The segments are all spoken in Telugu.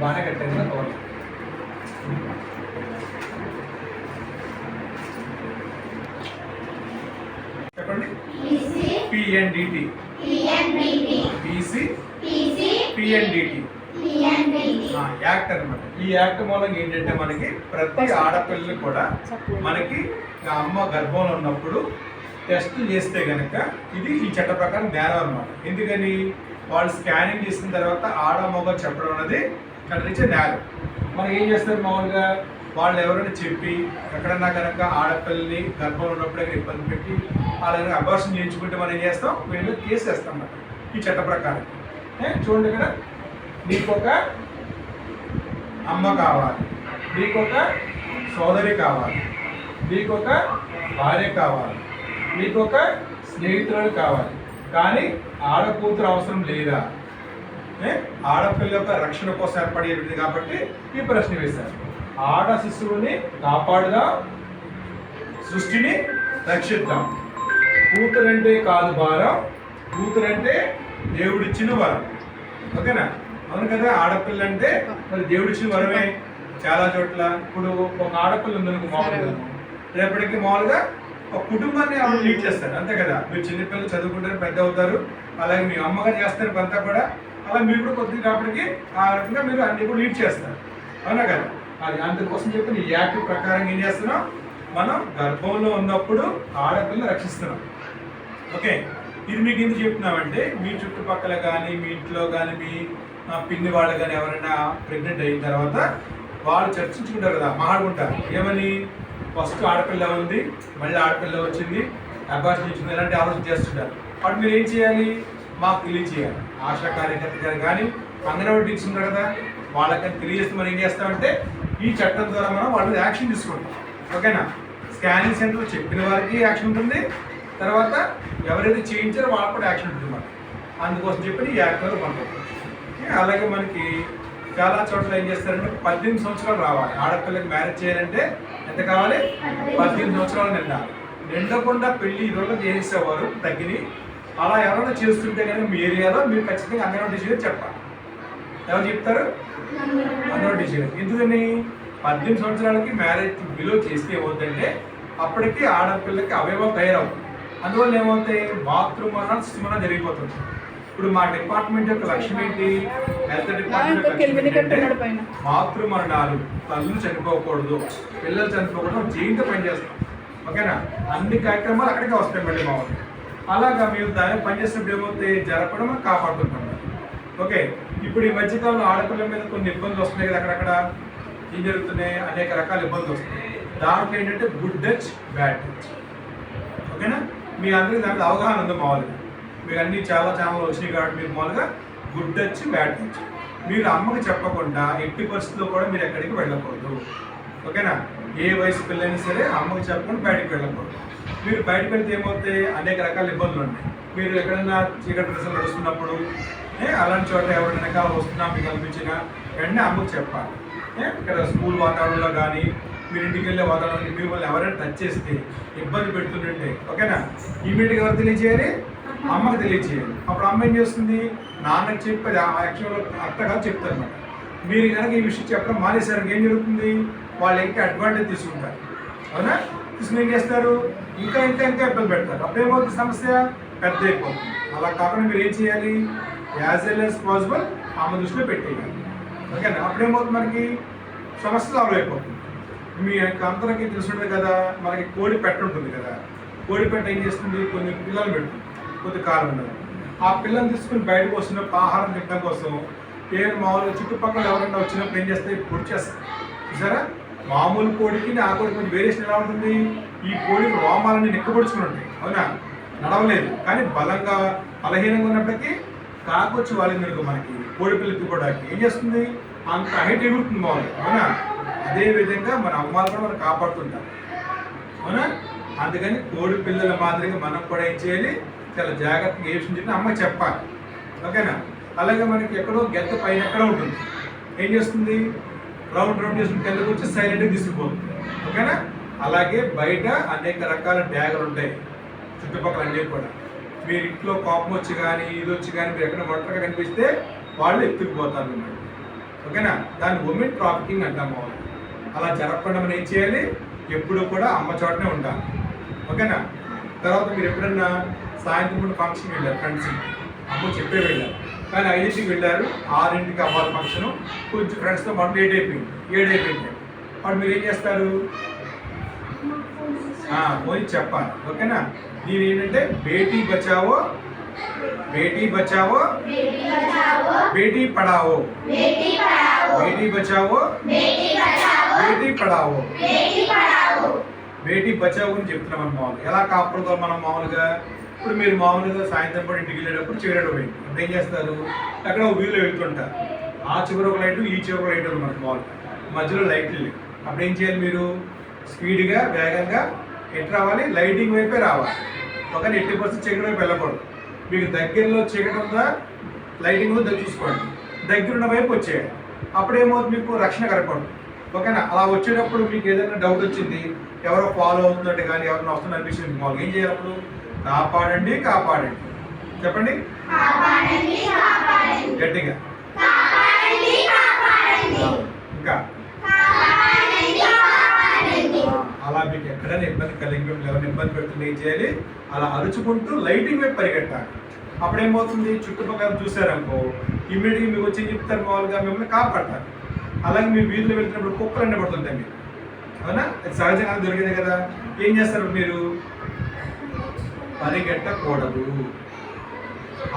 బాగానే కట్టాను కదా కవర్. చెప్పండి. పిఎన్డిటి, పిసి, పిఎన్డిటి యాక్ట్ అనమాట. ఈ యాక్ట్ మూలంగా ఏంటంటే మనకి ప్రతి ఆడపిల్లలు కూడా మనకి అమ్మ గర్భంలో ఉన్నప్పుడు టెస్ట్ చేస్తే కనుక ఇది ఈ చట్ట ప్రకారం నేరం అనమాట. ఎందుకని వాళ్ళు స్కానింగ్ చేసిన తర్వాత ఆడ మగ చెప్పడం అనేది కనిపించే నేరం. మనం ఏం చేస్తారు మామూలుగా వాళ్ళు ఎవరైనా చెప్పి ఎక్కడన్నా కనుక ఆడపిల్లని గర్భంలో ఉన్నప్పుడు ఇబ్బంది పెట్టి వాళ్ళని అబార్షన్ చేయించుకుంటే మనం ఏం చేస్తాం, వీళ్ళు కేసు వేస్తాం అన్నమాట ఈ చట్ట ప్రకారం. చూడండి ఇక్కడ నీకొక అమ్మ కావాలి, నీకొక సోదరి కావాలి, నీకొక భార్య కావాలి, నీకొక స్నేహితురాలు కావాలి, కానీ ఆడకూతురు అవసరం లేదా? ఆడపిల్ల యొక్క రక్షణ కోసం ఏర్పడేది కాబట్టి ఈ ప్రశ్న వేశారు. ఆడ శిశువుని కాపాడుదాం, సృష్టిని రక్షిద్దాం. కూతురంటే కాదు భారం, కూతురంటే దేవుడిచ్చిన వరం. ఓకేనా? అవును కదా. ఆడపిల్ల అంటే మరి దేవుడిచ్చిన వరమే. చాలా చోట్ల ఇప్పుడు ఒక ఆడపిల్ల ఉందనుకో మామూలుగా, రేపటికి మామూలుగా ఒక కుటుంబాన్ని ఆవిడ లీడ్ చేస్తారు, అంతే కదా. మీరు చిన్నపిల్లలు చదువుకుంటారు, పెద్ద అవుతారు, అలాగే మీ అమ్మగారు చేస్తారు అంతా కూడా, అలా మీరు కూడా కొద్దిగా కాపటికి ఆ రకంగా మీరు అన్ని కూడా లీడ్ చేస్తారు, అవునా కదా. అది అందుకోసం చెప్పి ఈ యాక్ట్ ప్రకారం ఏం చేస్తున్నాం, మనం గర్భంలో ఉన్నప్పుడు ఆడపిల్లని రక్షిస్తున్నాం. ఓకే, ఇది మీకు ఎందుకు చెప్తున్నామంటే మీ చుట్టుపక్కల కానీ మీ ఇంట్లో కానీ మీ పిన్ని వాళ్ళు కానీ ఎవరైనా ప్రెగ్నెంట్ అయిన తర్వాత వాళ్ళు చర్చించుకుంటారు కదా, మాట్లాడుకుంటారు. ఏమని, ఫస్ట్ ఆడపిల్ల ఉంది, మళ్ళీ ఆడపిల్ల వచ్చింది, అబార్షన్ ఇచ్చింది, ఇలాంటి ఆలోచన చేస్తుంటారు. వాటి మీరు ఏం చేయాలి, మాకు తెలియచేయాలి. ఆశా కార్యకర్త గారు కానీ అంగన్వాడీ టీచర్స్ ఉంటారు కదా, వాళ్ళకని తెలియజేస్తే మనం ఏం చేస్తామంటే ఈ చట్టం ద్వారా మనం వాళ్ళ మీద యాక్షన్ తీసుకుంటాం. ఓకేనా? స్కానింగ్ సెంటర్ చెప్పిన వారికి యాక్షన్ ఉంటుంది, తర్వాత ఎవరైతే చేయించారో వాళ్ళకి కూడా యాక్షన్ ఉంటుంది మనకి. అందుకోసం చెప్పి ఈ యాక్ట్ ద్వారా పంపుతాం. అలాగే మనకి చాలా చోట్ల ఏం చేస్తారంటే 18 సంవత్సరాలు రావాలి. ఆడపిల్లకి మ్యారేజ్ చేయాలంటే ఎంత కావాలి, 18 సంవత్సరాలు నిండాలి. నిండకుండా పెళ్లి ఈ రోజుల్లో చేసేవారు తగ్గిని. అలా ఎవరైనా చేస్తుంటే కానీ మీ ఏరియాలో మీరు ఖచ్చితంగా అంగన్వాడీ టీచర్ చెప్పాలి. ఎవరు చెప్తారు? అంగన్వాడీ టీచర్. ఎందుకని 18 సంవత్సరాలకి మ్యారేజ్ బిలో చేస్తే ఏమవుతుందంటే అప్పటికి ఆడపిల్లకి అవయవాలు తయారవు. అందువల్ల ఏమవుతాయి, బాత్రూమ్ అన్న సినిమా జరిగిపోతుంది. ఇప్పుడు మా డిపార్ట్మెంట్ యొక్క లక్ష్యం ఏంటి, హెల్త్ డిపార్ట్మెంట్ బాత్రూమ్ మరణాలు, తల్లులు చనిపోకూడదు, పిల్లలు చనిపోకూడదు, జైంతో పనిచేస్తాం. ఓకేనా? అన్ని కార్యక్రమాలు అక్కడికే వస్తాయి మళ్ళీ మా వాళ్ళు. అలాగా మీరు దాన్ని పనిచేసినప్పుడు ఏమవుతాయి, జరపడం కాపాడుతుంటాం. ఓకే, ఇప్పుడు ఈ మధ్యకాలంలో ఆడపిల్లల మీద కొన్ని ఇబ్బందులు వస్తున్నాయి కదా, అక్కడక్కడ ఏం జరుగుతున్నాయి, అనేక రకాల ఇబ్బందులు వస్తున్నాయి. దాంట్లో ఏంటంటే గుడ్ టచ్, బ్యాడ్ టచ్. ఓకేనా? మీ అందరికీ దాంట్లో అవగాహన ఉంది మామూలుగా. మీకు అన్ని చాలా ఛానల్ వచ్చినాయి కాబట్టి మీరు మామూలుగా గుడ్ టచ్, బ్యాడ్ టచ్. మీరు అమ్మకి చెప్పకుండా ఎట్టి పరిస్థితుల్లో కూడా మీరు ఎక్కడికి వెళ్ళకూడదు. ఓకేనా? ఏ వయసు పిల్లైనా సరే అమ్మకి చెప్పకుండా బయటకు వెళ్ళకూడదు. మీరు బయటకు వెళ్తే ఏమవుతాయి, అనేక రకాల ఇబ్బందులు ఉంటాయి. మీరు ఎక్కడైనా చీకటి ప్రదేశం నడుస్తున్నప్పుడు అలాంటి చోట ఎవరైనా వెనకాల వస్తున్నా మీకు అనిపించినా వెంటనే అమ్మకి చెప్పాలి. ఇక్కడ స్కూల్ వాతావరణంలో కానీ మీరు ఇంటికి వెళ్ళే వాతావరణం మిమ్మల్ని ఎవరైనా టచ్ చేస్తే ఇబ్బంది పెడుతుంటే, ఓకేనా, ఇమీడియట్గా ఎవరు తెలియజేయాలి, అమ్మకి తెలియజేయాలి. అప్పుడు అమ్మ ఏం చేస్తుంది, నాన్నకి చెప్పేది యాక్చువల్గా అత్తగా చెప్తారు అన్నమాట. మీరు కనుక ఈ విషయం చెప్పడం మానేసరికి ఏం జరుగుతుంది, వాళ్ళు ఇంకా అడ్వాంటేజ్ తీసుకుంటారు. అవునా? తీసుకుని ఏం చేస్తారు, ఇంకా ఇంకా ఇంకా ఇబ్బంది పెడతారు. అప్పుడు ఏమవుతుంది, సమస్య పెద్ద అయిపోతుంది. అలా కాకుండా మీరు ఏం చేయాలి, యాజ్ వెల్ యాజ్ పాసిబుల్ ఆమె దృష్టిలో పెట్టేయాలి. ఓకేనా? అప్పుడేమవుతుంది, మనకి సమస్య సాల్వ్ అయిపోతుంది. మీ అందరికీ తెలుసుంటుంది కదా, మనకి కోడి పెట్ట ఉంటుంది కదా, కోడి పెట్ట ఏం చేస్తుంది, కొన్ని పిల్లలు పెడుతుంది కొద్ది కాలం ఉండదు. ఆ పిల్లల్ని తీసుకుని బయటకు వస్తున్నప్పుడు ఆహారం తినడం కోసం మామూలుగా చుట్టుపక్కల ఎవరైనా వచ్చినప్పుడు ఏం చేస్తే పొడి చేస్తారు. చూసారా? మామూలు కోడికి ఆ కోడి కొంచెం వేరియేషన్ ఎలా ఉంటుంది, ఈ కోడి రోమాలని నిక్కబడుచుకుని ఉంటాయి. అవునా? నడవలేదు కానీ బలంగా బలహీనంగా ఉన్నప్పటికీ కాకొచ్చి వాళ్ళకి మనకి కోడి పిల్లలు ఎత్తుకోవడానికి ఏం చేస్తుంది, అంత హైట్ ఎగురుతుంది మామూలుగా. అవునా? అదేవిధంగా మన అమ్మాలు కూడా మనం కాపాడుతుంటాం. అవునా? అందుకని కోడి పిల్లల మాదిరిగా మనం కూడా ఏం చేయాలి, చాలా జాగ్రత్తగా ఏ విషయం చెప్పి అమ్మకి చెప్పాలి. ఓకేనా? అలాగే మనకి ఎక్కడో గెత్త పైన ఎక్కడ ఉంటుంది, ఏం చేస్తుంది, రౌండ్ రౌండ్ చేసుకుని కిందకు వచ్చి సైలెంట్గా తీసుకుపోతుంది. ఓకేనా? అలాగే బయట అనేక రకాల ట్యాగులు ఉంటాయి చుట్టుపక్కల అన్నీ కూడా. మీరు ఇంట్లో కోపం వచ్చి కానీ ఇది వచ్చి కానీ మీరు ఎక్కడ ఒంటరిగా కనిపిస్తే వాళ్ళు ఎత్తుకుపోతారు అన్నమాట. ఓకేనా? దాన్ని ఉమెన్ ట్రాఫికింగ్ అంటాము. అలా జరగకుండా మనం ఏం చేయాలి? ఎప్పుడు కూడా అమ్మ చోటనే ఉండాలి. ఓకేనా? తర్వాత మీరు ఎప్పుడన్నా సాయంత్రం పూట ఫంక్షన్కి వెళ్ళారు ఫ్రెండ్స్, అమ్మ చెప్పే వెళ్ళారు, కానీ 5ంటికి వెళ్ళారు, 6ంటికి అవ్వాలి ఫంక్షను, కొంచెం ఫ్రెండ్స్తో పాటు 7 అయిపోయింది. అప్పుడు మీరు ఏం చేస్తారు? పోయి చెప్పాలి. ఓకేనా? దీని ఏంటంటే బేటీ బచావో బేటీ పడావో, బేటీ బచావో బేటీ పడావో. బేటీ బచావో గురించి చెప్తున్నాం మనం. మామూలుగా ఎలా కాపాడుతాం మనం మామూలుగా? ఇప్పుడు మీరు మామూలుగా సాయంత్రం పూట ఇంటికి వెళ్ళేటప్పుడు చీరడు పోయింది, అప్పుడు ఏం చేస్తారు? అక్కడ ఒక వీధిలో వెళ్తుంటారు, ఆ చివరి ఒక లైటు ఈ చివరి ఒక లైట్ ఉంది మనకు మామూలుగా, మధ్యలో లైట్లు లేవు. అప్పుడు ఏం చేయాలి? మీరు స్పీడ్గా వేగంగా ఎటు రావాలి? లైటింగ్ వైపే రావాలి. ఒక 80% చీకటి వైపు వెళ్ళకూడదు. మీకు దగ్గరలో చీకటి ఉందా లైటింగ్ ఉందా చూసుకోండి, దగ్గరున్న వైపు వచ్చేయాలి. అప్పుడేమవుతుంది? మీకు రక్షణ కనపడదు. ఓకేనా? అలా వచ్చేటప్పుడు మీకు ఏదైనా డౌట్ వచ్చింది, ఎవరో ఫాలో అవుతున్నట్టు కానీ ఎవరైనా వస్తున్న అనిపిస్తుంది, మామూలుగా ఏం చేయాలి? అప్పుడు కాపాడండి చెప్పండి గట్టిగా. ఇంకా అలా మీకు ఎక్కడైనా ఇబ్బంది కలిగి ఎవరైనా ఇబ్బంది పెడుతుంది ఏం చేయాలి? అలా అరుచుకుంటూ లైటింగ్ వైపు పరిగెట్టాలి. అప్పుడేమవుతుంది? చుట్టుపక్కల చూసారనుకో ఇమ్మీడియట్గా మీకు వచ్చి చెప్తారు, మామూలుగా మిమ్మల్ని కాపాడతారు. అలాగే మీ వీధిలో వెళ్తున్నప్పుడు కుక్కలు అన్నీ పడుతుంటాయి మీకు, అవునా? అది సహజంగా దొరికింది కదా. ఏం చేస్తారు? మీరు పరిగెట్టకూడదు,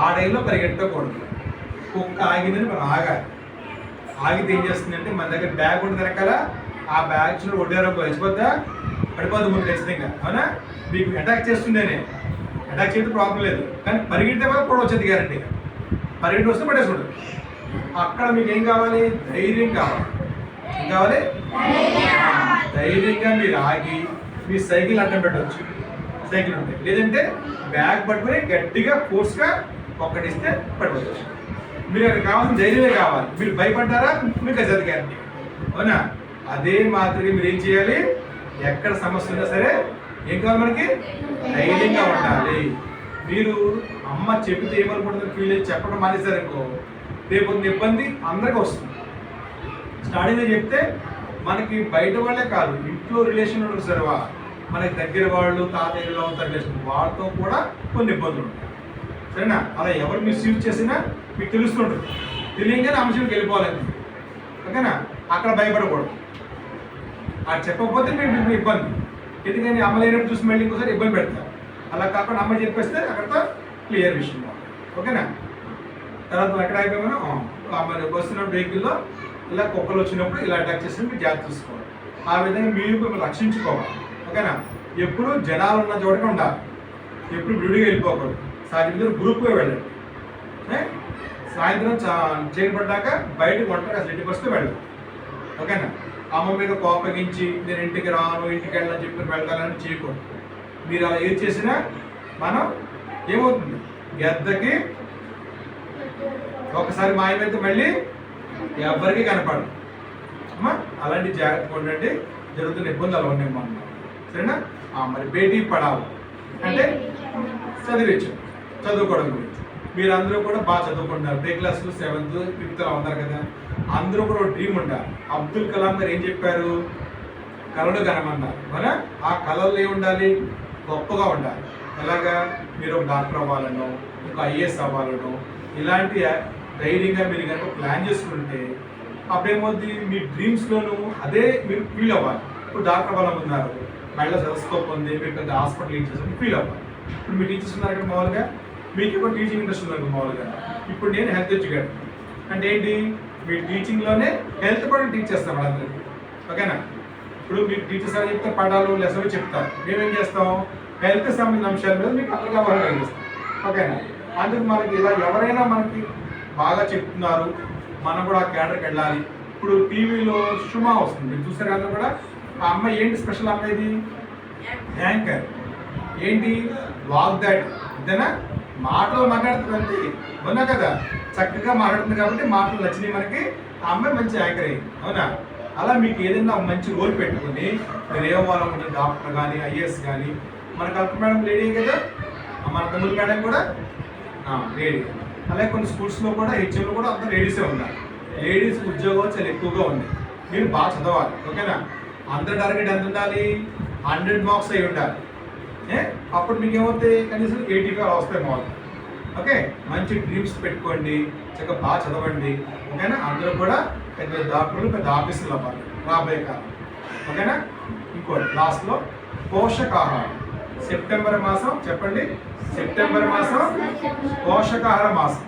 ఆ టైంలో పరిగెట్టకూడదు. కుక్క ఆగిందని మనం ఆగాలి. ఆగితే ఏం చేస్తుందంటే మన దగ్గర బ్యాగ్ ఉంటుంది వెనకాల, ఆ బ్యాగ్స్లో ఒడ్డారో పడిపోద్దు ముందు ఖచ్చితంగా, అవునా? మీకు అటాక్ చేస్తుండేనే, అటాక్ చేయడం ప్రాబ్లం లేదు, కానీ పరిగెడితే వల్ల కూడా వచ్చేది గ్యారంటీగా. పరిగెట్టి వస్తే పడేసుకుంటుంది. అక్కడ మీకు ఏం కావాలి? ధైర్యం కావాలి. ఏం కావాలి? ధైర్యంగా మీరు ఆగి మీ సైకిల్ అడ్డం పెట్టవచ్చు, సైకిల్ ఉంటాయి. లేదంటే బ్యాగ్ పట్టుకుని గట్టిగా ఫోర్స్గా ఒక్కటిస్తే పడిపోవచ్చు. మీరు అక్కడ కావాల్సిన ధైర్యమే కావాలి. మీరు భయపడ్డారా మీకు అది గ్యారంటీ, అవునా? అదే మాదిరిగా మీరు ఏం చేయాలి? ఎక్కడ సమస్య ఉన్నా సరే ఏం కావాలి? మనకి ధైర్యంగా ఉండాలి. మీరు అమ్మ చెబితే ఏమనుకుంటుంది ఫీల్ అయ్యి చెప్పడం మానేశారనుకో, రేపు ఇబ్బంది అందరికీ వస్తుంది. స్టార్టింగ్లో చెప్తే మనకి బయట వాళ్ళే కాదు, ఇంట్లో రిలేషన్ ఉంటారు సార్, మనకి దగ్గర వాళ్ళు, తాతయ్యలో ఉంటారు రిలేషన్, వాళ్ళతో కూడా కొన్ని ఇబ్బందులు ఉంటాయి. సరేనా? అలా ఎవరు మిస్యూజ్ చేసినా మీకు తెలుస్తుంటుంది. తెలియగానే అంశంకి వెళ్ళిపోవాలని. ఓకేనా? అక్కడ భయపడకూడదు. అది చెప్పకపోతే మీకు ఇబ్బంది, ఎందుకని అమ్మ లేనప్పుడు చూసి మళ్ళీ ఇంకోసారి ఇబ్బంది పెడతారు. అలా కాకుండా అమ్మ చెప్పేస్తే అక్కడతో క్లియర్ విషయం. ఓకేనా? తర్వాత ఎక్కడ అయిపోయామో మరి వస్తున్నప్పుడు వెహికల్లో ఇలా కుక్కలు వచ్చినప్పుడు ఇలా అటాక్ చేసి మీరు జాగ్రత్త చూసుకోవాలి. ఆ విధంగా మీరు రక్షించుకోవాలి. ఓకేనా? ఎప్పుడు జనాలు ఉన్న చోటనే ఉండాలి, ఎప్పుడు విడిగా వెళ్ళిపోకూడదు. సాయంత్రం గ్రూప్గా వెళ్ళండి. సాయంత్రం చేయబడ్డాక బయటకు ఒంటరిగా అసలు ఇంటికి వస్తే వెళ్ళదు. ఓకేనా? అమ్మ మీద కోపగించి నేను ఇంటికి రాను, ఇంటికి వెళ్ళని చెప్పి వెళ్తానని చేయకూడదు. మీరు అలా ఏది చేసినా మనం ఏమవుతుంది? గద్దకి ఒకసారి మాయమైతే మళ్ళీ ఎవరికి కనపడదు. అమ్మా అలాంటి జాగ్రత్తగా ఉండండి. జరుగుతున్న ఇబ్బందులు అలా ఉన్నాయి మనం, సరేనా? మరి బేటీ పడావు అంటే చదువుకోవడం గురించి. మీరు అందరూ కూడా బాగా చదువుకుంటారు, 3 క్లాసులు 7th 5th అలా ఉన్నారు కదా. అందరూ కూడా ఒక డ్రీమ్ ఉండాలి. అబ్దుల్ కలాం గారు ఏం చెప్పారు? కళలు కనమన్నారు, అవునా? ఆ కళలు ఏమి ఉండాలి? గొప్పగా ఉండాలి. ఎలాగా? మీరు ఒక డాక్టర్ అవ్వాలనో, ఒక IAS అవ్వాలనో, ఇలాంటి ధైర్యంగా మీరు కనుక ప్లాన్ చేసుకుంటే అప్పుడేమవుతుంది? మీ డ్రీమ్స్లోనూ అదే మీరు ఫీల్ అవ్వాలి. ఇప్పుడు డాక్టర్ అవ్వాలనుకున్నారు, మళ్ళీ సెలస్కోప్ ఉంది, మీరు పెద్ద హాస్పిటల్ ఏం చేస్తారు ఫీల్ అవ్వాలి. ఇప్పుడు మీ టీచర్స్ ఉన్నారు ఇక్కడ మామూలుగా, మీకు ఇప్పుడు టీచింగ్ ఇంట్రెస్ట్ ఉంది మామూలుగా. ఇప్పుడు నేను హెల్త్ ఎడ్యుకేటర్ అంటే ఏంటి? మీ టీచింగ్లోనే హెల్త్ కూడా టీచ్ చేస్తాం వాళ్ళందరికీ. ఓకేనా? ఇప్పుడు మీకు టీచర్స్ అని చెప్తే పడాలు లెసలు చెప్తారు, మేమేం చేస్తాం? హెల్త్ సంబంధించిన అంశాల మీద మీకు అర్థంగా అవగాహన కలిగిస్తాం. ఓకేనా? అందుకు మనకి ఇలా ఎవరైనా మనకి బాగా చెప్తున్నారు, మనం కూడా ఆ క్యాడర్కి వెళ్ళాలి. ఇప్పుడు టీవీలో సుమా వస్తుంది, మీరు చూసారు కదా కూడా. ఆ అమ్మాయి ఏంటి స్పెషల్? అమ్మాయిది యాంకర్. ఏంటి? వాగ్దాటి, అంతేనా? మాటలు మాట్లాడుతుంది, అవునా కదా? చక్కగా మాట్లాడుతుంది కాబట్టి మాటలు నచ్చినాయి మనకి. ఆ అమ్మాయి మంచి యాంకర్ అయింది, అవునా? అలా మీకు ఏదైనా మంచి రోల్ పెట్టుకుని మీరు ఏమవ్వాలనుకుంటే డాక్టర్ కానీ ఐఏఎస్ కానీ మన కల్పన మేడం లేడీ కదా, మన తమ్ముడు మేడం కూడా లేడీ. అలాగే కొన్ని స్కూల్స్లో కూడా హెచ్ఎంలో కూడా అంతా లేడీసే ఉన్నారు. లేడీస్ ఉద్యోగాలు చాలా ఎక్కువగా ఉన్నాయి. మీరు బాగా చదవాలి, ఓకేనా. అందరి టార్గెట్ ఎంత ఉండాలి? 100 మార్క్స్ అయి ఉండాలి. అప్పుడు మీకు ఏమవుతాయి? కనీసం 85 వస్తాయి మామూలు. ఓకే, మంచి డ్రీమ్స్ పెట్టుకోండి, చక్కగా బాగా చదవండి, ఓకేనా. అందరూ కూడా పెద్ద డాక్టర్లు, పెద్ద ఆఫీసులు అవ్వాలి రాబోయే కాలం, ఓకేనా. ఇంకోటి లాస్ట్లో పోషకాహారం. సెప్టెంబర్ మాసం చెప్పండి, సెప్టెంబర్ మాసం పోషకాహార మాసం.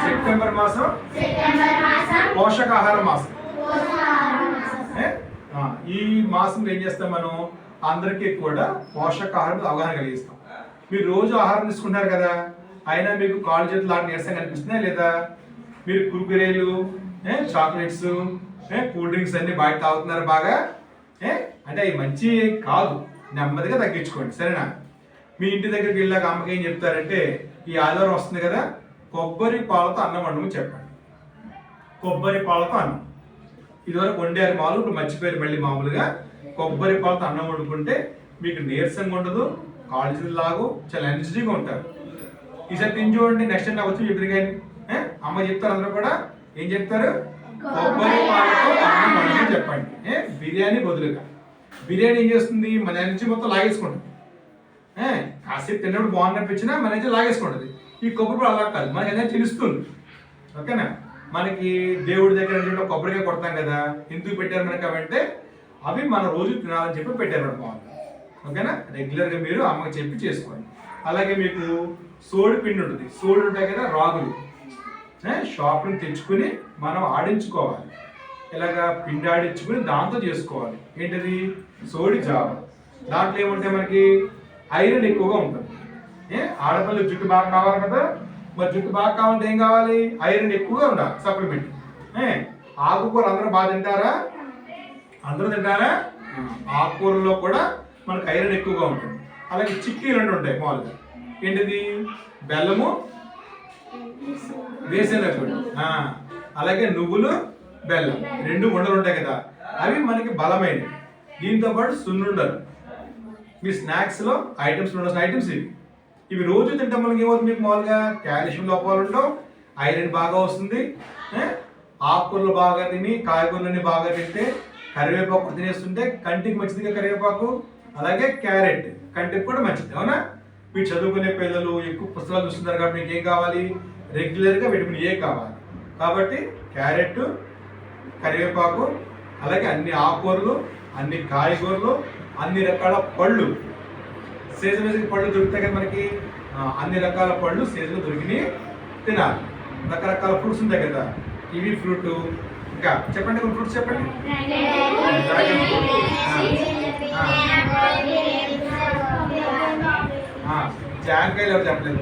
సెప్టెంబర్ మాసం పోషకాహార మాసం. ఈ మాసం ఏం చేస్తాం మనం? అందరికీ కూడా పోషకాహారం అవగాహన కలిగిస్తాం. మీరు రోజు ఆహారం తీసుకుంటారు కదా, అయినా మీకు కాళ్ళు చేతులు లాంటి నీరసం కనిపిస్తున్నాయి లేదా? మీరు కుర్కురేలు, చాక్లెట్స్, కూల్ డ్రింక్స్ అన్ని బయట తాగుతున్నారు బాగా. అంటే అవి మంచి కాదు, నెమ్మదిగా తగ్గించుకోండి, సరేనా. మీ ఇంటి దగ్గరికి వెళ్ళాక అమ్మకి ఏం చెప్తారంటే, ఈ ఆదివారం వస్తుంది కదా, కొబ్బరి పాలతో అన్నం వండమని చెప్పండి. కొబ్బరి పాలతో అన్నం ఇదివరకు వండారు మామూలు, ఇప్పుడు మర్చిపోయారు మళ్ళీ. మామూలుగా కొబ్బరి పాలతో అన్నం వండుకుంటే మీకు నీరసంగా ఉండదు, కాలేజీలు లాగు చాలా ఎనర్జీగా ఉంటారు. ఈసారి తిని చూడండి, నెక్స్ట్ టైం నాకు వచ్చి ఎదురుగా అమ్మ చెప్తారు. అందరూ కూడా ఏం చెప్తారు? కొబ్బరి పాలతో అన్నం వండమని చెప్పండి. బిర్యానీ బదులుగా. బిర్యానీ ఏం చేస్తుంది? మన ఎనర్జీ మొత్తం లాగేసుకుంటుంది. కాసేపు తిన్నప్పుడు బాగున్నప్పించినా మన ఎనర్జీ లాగేసుకుంటుంది. ఈ కొబ్బరి పాలు అలా కాదు, మనకి ఎనర్జీ ఇస్తుంది, ఓకేనా. మనకి దేవుడి దగ్గర కొబ్బరికాయ కొడతాం కదా, ఎందుకు పెట్టారు మనకి అవంటే అవి మన రోజు తినాలని చెప్పి పెట్టారు బాగుంది, ఓకేనా. రెగ్యులర్గా మీరు అమ్మకి చెప్పి చేసుకోండి. అలాగే మీకు సోడి పిండి ఉంటుంది, సోడి ఉంటాయి కదా రాగులు, షాప్ నుంచి తెచ్చుకుని మనం ఆడించుకోవాలి. ఇలాగా పిండి ఆడించుకుని దాంతో చేసుకోవాలి. ఏంటది? సోడి జావ. దాంట్లో ఏముంటాయి మనకి? ఐరన్ ఎక్కువగా ఉంటుంది. ఆడపిల్లలు జుట్టు బాగా కావాలి కదా, మరి జుట్టు బాగా కావాలంటే ఏం కావాలి? ఐరన్ ఎక్కువగా ఉండాలి, సప్లిమెంట్. ఆకుకూర అందరూ బాగా తింటారా? అందరూ తింటారా? ఆకుకూరలో కూడా మనకు ఐరన్ ఎక్కువగా ఉంటుంది. అలాగే చిక్కీలు రెండు ఉంటాయి మామూలుగా. ఏంటిది? బెల్లము, వేరుశనగ, అలాగే నువ్వులు, బెల్లం, రెండు ఉండలు ఉంటాయి కదా, అవి మనకి బలమైనవి. దీంతో పాటు సున్నుండలు, మీ స్నాక్స్లో ఐటమ్స్ ఉండాల్సిన ఐటమ్స్ ఇవి రోజు తింటాం. మనకి ఏమవుతుంది? మీకు మామూలుగా కాల్షియం లోపాలు ఉండవు, ఐరన్ బాగా వస్తుంది. ఆకుకూరలు బాగా తిని, కాయగూరలన్నీ బాగా తింటే, కరివేపాకు తినేస్తుంటే కంటికి మంచిదిగా కరివేపాకు. అలాగే క్యారెట్ కంటికి కూడా మంచిది, అవునా. మీరు చదువుకునే పిల్లలు ఎక్కువ పుస్తకాలు చూస్తున్నారు కాబట్టి మీకు ఏం కావాలి? రెగ్యులర్గా విటమిన్ ఏ కావాలి. కాబట్టి క్యారెట్, కరివేపాకు, అలాగే అన్ని ఆకుకూరలు, అన్ని కాయగూరలు, అన్ని రకాల పళ్ళు, సీజన్ వేసిన పళ్ళు దొరుకుతాయి కదా మనకి, అన్ని రకాల పళ్ళు సీజన్ దొరికినాయి తినాలి. రకరకాల ఫ్రూట్స్ ఉంటాయి కదా, కివి ఫ్రూట్, ఇంకా చెప్పండి కొన్ని ఫ్రూట్స్ చెప్పండి. జాంకాయలు ఎవరు చెప్పలేదు.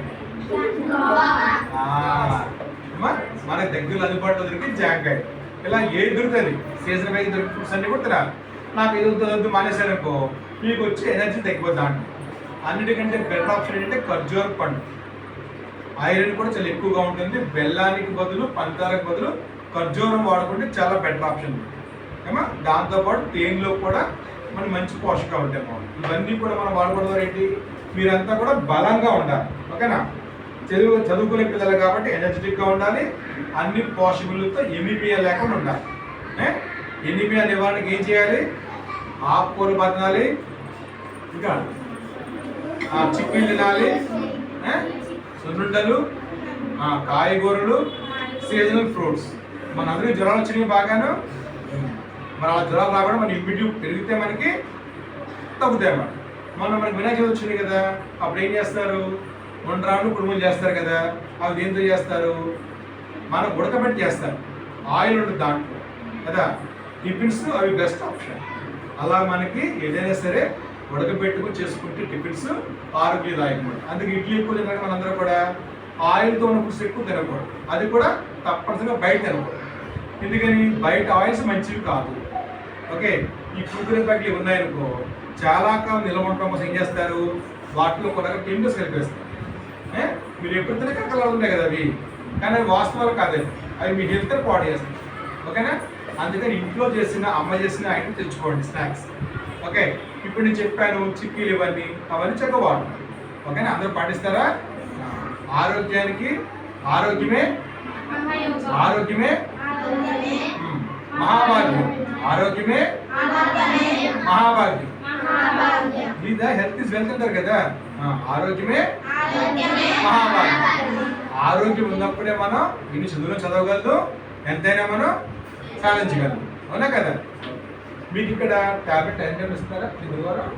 మనకి దగ్గరలో అందుబాటులో దొరికి జాంకాయ. ఇలా ఏది దొరుకుతుంది సీజన్ వైజ్ దొరికి ఫ్రూట్స్ అన్ని కూడా తినాలి. నాకు ఏదో వద్దు మానేశారనుకో మీకు వచ్చి ఎనర్జీ తగ్గిపోద్ది. అంట అన్నిటికంటే బెటర్ ఆప్షన్ ఏంటంటే ఖర్జూర పండు. ఐరన్ కూడా చాలా ఎక్కువగా ఉంటుంది. బెల్లానికి బదులు, పంచదారకు బదులు ఖర్జూరం వాడుకుంటే చాలా బెటర్ ఆప్షన్ ఏమా. దాంతోపాటు తేనెలో కూడా మనం మంచి పోషకాలు ఉంటాయి బాగుంది. ఇవన్నీ కూడా మనం వాడుకోవడం ద్వారా ఏంటి? మీరంతా కూడా బలంగా ఉండాలి, ఓకేనా. చదువుకునే పిల్లలు కాబట్టి ఎనర్జెటిక్గా ఉండాలి. అన్ని పోషకాలతో ఎనిమియా లేకుండా ఉండాలి. ఎనిమియా నివారణకి ఏం చేయాలి? ఆకుకూర తినాలి, ఇంకా చిక్కులు తినాలి, సున్నుండలు, కాయగూరలు, సీజనల్ ఫ్రూట్స్. మనందరికీ జ్వరాలు వచ్చినాయి బాగాను. మరి ఆ జ్వరాలు రాకుండా మన ఇమ్యూనిటీ పెరిగితే మనకి తగ్గుతాయి అన్నమాట. మనకి వినాయక చవితి వచ్చింది కదా, అప్పుడు ఏం చేస్తారు? వండ్రాళ్ళు కుడుములు చేస్తారు కదా, అవి దేంతో చేస్తారు? మనం ఉడకబెట్టి చేస్తారు, ఆయిల్ ఉంటుంది దాంట్లో కదా. టిఫిన్స్ అవి బెస్ట్ ఆప్షన్. అలా మనకి ఏదైనా సరే ఉడకబెట్టుకుని చేసుకుంటే టిఫిన్స్ ఆరోగ్యదాయకం. అందుకే ఇడ్లీ ఎక్కువ తినక మనందరూ కూడా ఆయిల్తో ఉన్న ఫుడ్స్ ఎక్కువ తినకూడదు. అది కూడా తప్పనిసరిగా బయట తినకూడదు. ఎందుకని? బయట ఆయిల్స్ మంచివి కాదు, ఓకే. ఈ కుక్కర్ ప్యాకెట్లు ఉన్నాయనుకో, చాలా కాలం నిల్వ ఉండటం కోసం ఏం చేస్తారు? వాటిలో కొన్ని రకాల కెమికల్స్ కలిపేస్తారు. మీరు ఎప్పుడు తినక కలర్ ఉంటాయి కదా అవి, కానీ అవి వాస్తవాలు కాదండి. అవి మీ హెల్త్ పాడు చేస్తాయి, ఓకేనా. అందుకని ఇంట్లో చేసిన అమ్మ చేసిన ఐటమ్ తెచ్చుకోండి స్నాక్స్. ఓకే, ఇప్పుడు నేను చెప్పాను చిక్కీలు ఇవన్నీ అవన్నీ చక్కగా వాడుతున్నారు. ఓకేనా, అందరూ పాటిస్తారా? ఆరోగ్యానికి ఆరోగ్యమే ఆరోగ్యమే మహాభాగ్యం. ఆరోగ్యమే మహాభాగ్యం. మీద హెల్త్ ఇస్ వెల్త్ అంటారు కదా. ఆరోగ్యమే మహాభాగ్యం. ఆరోగ్యం ఉన్నప్పుడే మనం ఇన్ని చదువులు చదవగలదు, ఎంతైనా మనం సాధించగలదు. అవునా కదా? మీకు ఇక్కడ టాబ్లెట్ టైం ఇస్తారా? గురువారం